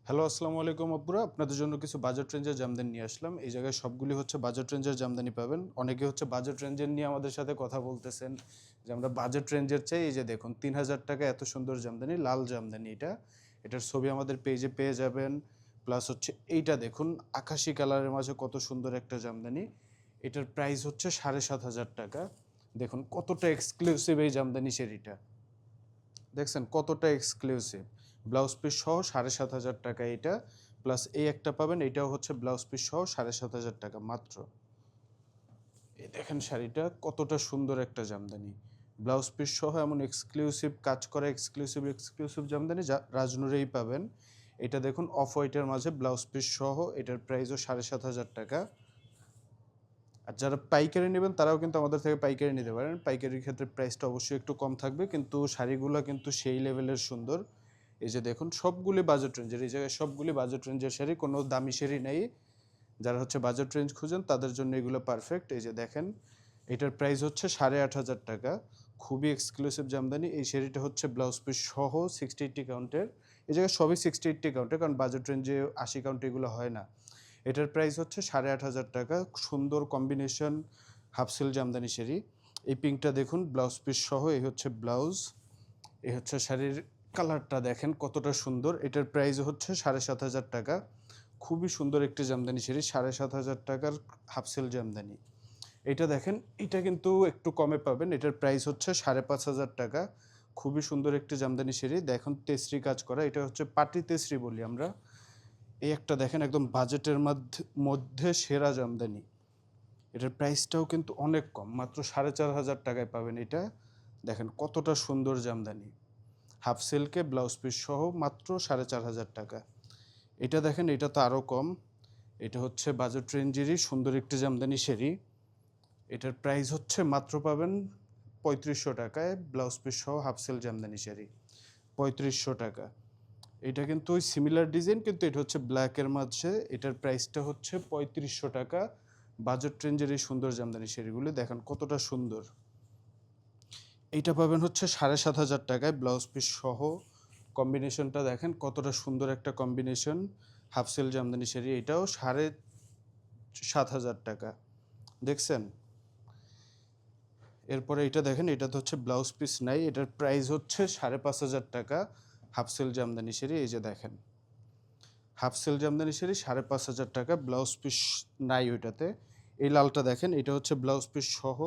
Hello, আসসালামু আলাইকুম আব্বুরা। আপনাদের জন্য কিছু বাজেট রেঞ্জের জামদানি নিয়ে আসলাম। এই জায়গায় সবগুলি হচ্ছে বাজেট রেঞ্জের জামদানি পাবেন। অনেকে হচ্ছে বাজেট রেঞ্জের নিয়ে আমাদের সাথে কথা বলতেছেন যে আমরা বাজেট রেঞ্জের চাই। এই যে দেখুন ৳৩,০০০ এত সুন্দর জামদানি, লাল জামদানি এটা। এটার ছবি আমাদের পেজে পেয়ে যাবেন। প্লাস হচ্ছে এইটা দেখুন আকাশি কালারের মাঝে কত সুন্দর একটা জামদানি। এটার প্রাইস হচ্ছে ৳৭,৫০০। দেখুন কতটা এক্সক্লুসিভ এই জামদানি শাড়িটা। দেখছেন কতটা এক্সক্লুসিভ। ব্লাউজ পিস সহ ৳৭,৫০০ এটা। প্লাস এই একটা পাবেন, এটাও হচ্ছে ব্লাউজ পিস সহ ৳৭,৫০০ মাত্র। এই দেখেন শাড়িটা কতটা সুন্দর একটা জামদানি। ব্লাউজ পিস সহ এমন এক্সক্লুসিভ কাজ করা এক্সক্লুসিভ জামদানি রাজনুরেই পাবেন। এটা দেখুন অফ হোয়াইটের মাঝে ব্লাউজ পিস সহ, এটার প্রাইসও ৳৭,৫০০। আর যারা পাইকারি নেবেন তারাও কিন্তু আমাদের থেকে পাইকারি নিতে পারেন। পাইকারির ক্ষেত্রে প্রাইসটা অবশ্যই একটু কম থাকবে, কিন্তু শাড়িগুলো কিন্তু সেই লেভেলের সুন্দর। এই যে দেখুন সবগুলি বাজেট রেঞ্জের, এই জায়গায় সবগুলি বাজেট রেঞ্জের শাড়ি, কোনো দামি শাড়ি নেই। যারা হচ্ছে বাজেট রেঞ্জ খুঁজেন তাদের জন্য এগুলো পারফেক্ট। এই যে দেখেন এটার প্রাইস হচ্ছে ৳৮,৫০০। খুবই এক্সক্লুসিভ জামদানি। এই শাড়িটা হচ্ছে ব্লাউজ পিস সহ 60-80 কাউন্টের। এই জায়গায় সবই 60-80 কাউন্টের, কারণ বাজেট রেঞ্জে 80 কাউন্ট এগুলো হয় না। এটার প্রাইস হচ্ছে ৳৮,৫০০। সুন্দর combination half seal Jamdani sari. এই পিঙ্কটা দেখুন ব্লাউজ পিস সহ, এই হচ্ছে ব্লাউজ, এই হচ্ছে শাড়ির কালারটা দেখেন কতটা সুন্দর। এটার প্রাইস হচ্ছে ৳৭,৫০০। খুবই সুন্দর একটি জামদানি শাড়ি, ৳৭,৫০০ হাফ সিল জামদানি। এটা দেখেন, এটা কিন্তু একটু কমে পাবেন। এটার প্রাইস হচ্ছে ৳৫,৫০০। খুবই সুন্দর একটি জামদানি শাড়ি। দেখুন তেসরি কাজ করা, এটা হচ্ছে পাটি তেসরি বলি আমরা। এই একটা দেখেন একদম বাজেটের মধ্যে সেরা জামদানি। এটার প্রাইসটাও কিন্তু অনেক কম, মাত্র ৳৪,৫০০ পাবেন এটা। দেখেন কতটা সুন্দর জামদানি, হাফ সিল্কে ব্লাউজ পিস সহ মাত্র ৳৪,৫০০। এটা দেখেন, এটা তো আরও কম। এটা হচ্ছে বাজেট রেঞ্জেরই সুন্দর একটি জামদানি শাড়ি। এটার প্রাইস হচ্ছে মাত্র পাবেন ৳৩,৫০০, ব্লাউজ পিস সহ হাফ সিল জামদানি শাড়ি ৳৩,৫০০। এটা কিন্তু ওই সিমিলার ডিজাইন, কিন্তু এটা হচ্ছে ব্ল্যাকের মাঝে। এটার প্রাইসটা হচ্ছে ৳৩,৫০০। বাজেট রেঞ্জের এই সুন্দর জামদানি শাড়িগুলো দেখেন কতটা সুন্দর। এইটা পাবেন হচ্ছে ৳৭,৫০০, ব্লাউজ পিস সহ। কম্বিনেশনটা দেখেন কতটা সুন্দর একটা combination. Half seal Jamdani sari, এটাও ৳৭,৫০০। দেখছেন? এরপরে এটা দেখেন, এটা তো হচ্ছে ব্লাউজ পিস নাই, এটার প্রাইস হচ্ছে ৳৫,৫০০। হাফ সিল জামদানি শাড়ি, এই যে দেখেন half seal Jamdani sari ৳৫,৫০০, blouse piece নাই ওইটাতে। এই লালটা দেখেন, এটা হচ্ছে ব্লাউজ পিস সহ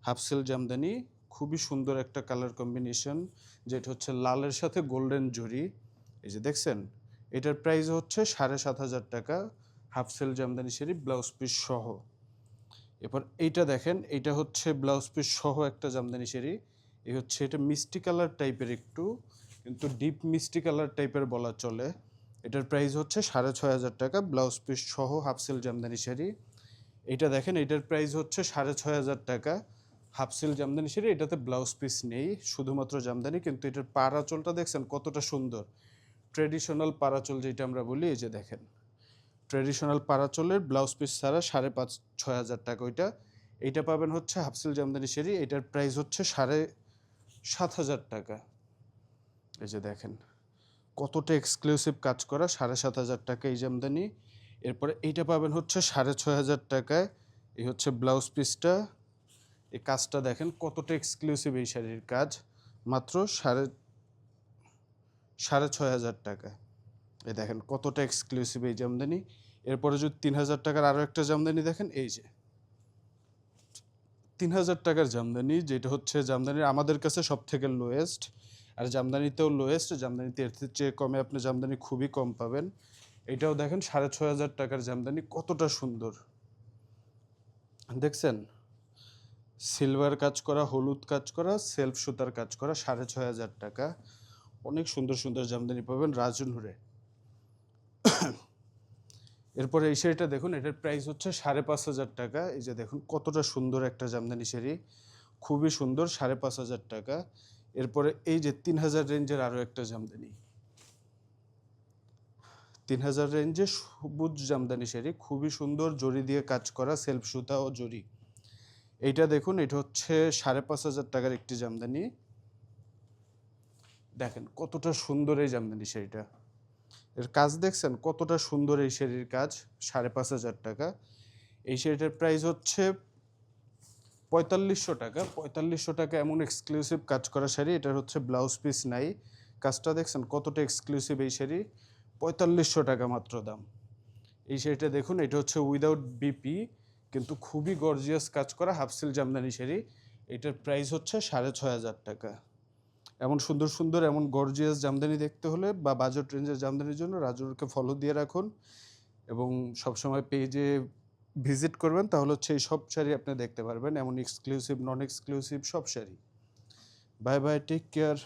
হাফ সিল জামদানি। খুবই সুন্দর একটা কালার কম্বিনেশন, যেটা হচ্ছে লালের সাথে গোল্ডেন জরি। এই যে দেখছেন, এটার প্রাইস হচ্ছে ৳৭,৫০০, half seal Jamdani sari blouse piece সহ। এরপর এইটা দেখেন, এইটা হচ্ছে ব্লাউজ পিস সহ একটা জামদানি শাড়ি। এই হচ্ছে এটা মিষ্টি কালার টাইপের একটু, কিন্তু ডিপ মিষ্টি কালার টাইপের বলা চলে। এটার প্রাইস হচ্ছে ৳৬,৫০০, ব্লাউজ পিস সহ হাফ সিল জামদানি শাড়ি। এইটা দেখেন, এটার প্রাইস হচ্ছে ৳৬,৫০০, হাফ সিল জামদানি শাড়ি। এটাতে ব্লাউজ পিস নেই, শুধুমাত্র জামদানি, কিন্তু এটার পাড় আঁচলটা দেখছেন কতটা সুন্দর। ট্র্যাডিশনাল পাড় আঁচল যেটা আমরা বলি, এই যে দেখেন ট্র্যাডিশনাল পাড় আঁচলের ব্লাউজ পিস ছাড়া ৬,৫০০ ওইটা। এইটা পাবেন হচ্ছে হাফ সিল জামদানি শাড়ি। এটার প্রাইস হচ্ছে ৳৭,৫০০। এই যে দেখেন কতটা এক্সক্লুসিভ কাজ করা, ৳৭,৫০০ এই জামদানি। এরপরে এইটা পাবেন হচ্ছে ৳৬,৬০০। এই হচ্ছে ব্লাউজ পিসটা। এই কাজটা দেখেন কতটা এক্সক্লুসিভ এই শাড়ির কাজ, মাত্র ৳৬,৫০০। এই দেখেন কতটা এক্সক্লুসিভ এই জামদানি। এরপরে যদি ৳৩,০০০ আরও একটা জামদানি দেখেন, এই যে ৳৩,০০০ জামদানি, যেটা হচ্ছে জামদানির আমাদের কাছে সবথেকে লোয়েস্ট। আর জামদানিতেও লোয়েস্ট, জামদানিতে এর চেয়ে কমে আপনি জামদানি খুবই কম পাবেন। এটাও দেখেন ৳৬,৫০০ জামদানি, কতটা সুন্দর দেখছেন। সিলভার কাজ করা, হলুদ কাজ করা, সেলফ সুতার কাজ করা, ৳৬,৫০০। অনেক সুন্দর সুন্দর জামদানি পাবেন রাজনূরে। এরপরে এই শাড়িটা দেখুন, এটার প্রাইস হচ্ছে ৳৫,৫০০। এই যে দেখুন কতটা সুন্দর একটা জামদানি শাড়ি, খুবই সুন্দর, ৳৫,৫০০। এরপরে এই যে ৩,০০০ রেঞ্জের আরও একটা জামদানি, ৩,০০০ রেঞ্জে সবুজ জামদানি শাড়ি, খুবই সুন্দর, জরি দিয়ে কাজ করা, সেলফ সুতা ও জরি। এইটা দেখুন, এটা হচ্ছে ৳৫,৫০০ একটি জামদানি। দেখেন কতটা সুন্দর এই জামদানি শাড়িটা। এর কাজ দেখছেন কতটা সুন্দর এই শাড়ির কাজ, 5,500 টাকা। এই শাড়িটার প্রাইস হচ্ছে 4,500 টাকা। 4,500 টাকা এমন এক্সক্লুসিভ কাজ করা শাড়ি, এটার হচ্ছে ব্লাউজ পিস নাই। কাজটা দেখছেন কতটা এক্সক্লুসিভ এই শাড়ি, 4,500 টাকা মাত্র দাম। এই শাড়িটা দেখুন, এটা হচ্ছে উইদাউট বিপি কিন্তু খুবই গর্জিয়াস কাজ করা হাফ সিল জামদানি শাড়ি। এটার প্রাইস হচ্ছে 6,500 টাকা। এমন সুন্দর সুন্দর এমন গর্জিয়াস জামদানি দেখতে হলে বা বাজেট রেঞ্জের জামদানির জন্য রাজুরকে ফলো দিয়ে রাখুন এবং সবসময় পেজে ভিজিট করবেন, তাহলে হচ্ছে এই সব শাড়ি আপনি দেখতে পারবেন, এমন এক্সক্লুসিভ নন এক্সক্লুসিভ সব sari. Bye bye, take care.